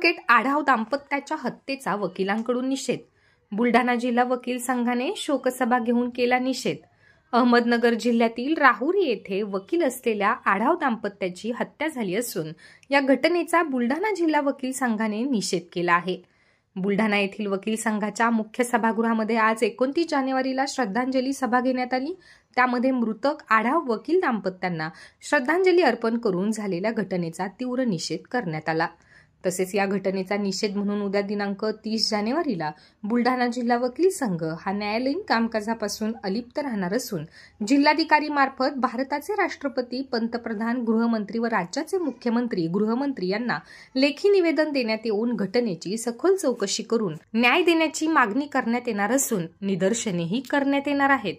Advocate Adhav दाम्पत्याच्या हत्येचा वकिलांकडून निषेध. बुलढाणा जिल्हा वकील संघाने शोकसभा घेऊन केला निषेध. अहमदनगर जिल्ह्यातील राहुरी येथे वकील असलेल्या आढाव दाम्पत्याची हत्या झाली असून या घटनेचा बुलढाणा जिल्हा वकील संघाने निषेध केला आहे. बुलढाणा येथील वकील संघाच्या मुख्य सभागृहामध्ये आज 29 जानेवारीला श्रद्धांजली सभा घेण्यात आली. त्यामध्ये मृतक आढाव वकील दाम्पत्यांना श्रद्धांजली अर्पण करून झालेल्या घटनेचा तीव्र निषेध करण्यात आला. तसेच या घटनेचा निषेध म्हणून उद्या दिनांक 30 जानेवारीला बुलढाणा जिल्हा वकील संघ हा न्यायालयीन कामकाजापासून अलिप्त राहणार असून जिल्हाधिकारी मार्फत भारताचे राष्ट्रपती, पंतप्रधान, गृहमंत्री व राज्याचे मुख्यमंत्री, गृहमंत्री यांना लेखी निवेदन देण्यात येऊन घटनेची सखोल चौकशी करून न्याय देण्याची मागणी करण्यात येणार असून निदर्शनेही करण्यात येणार आहेत.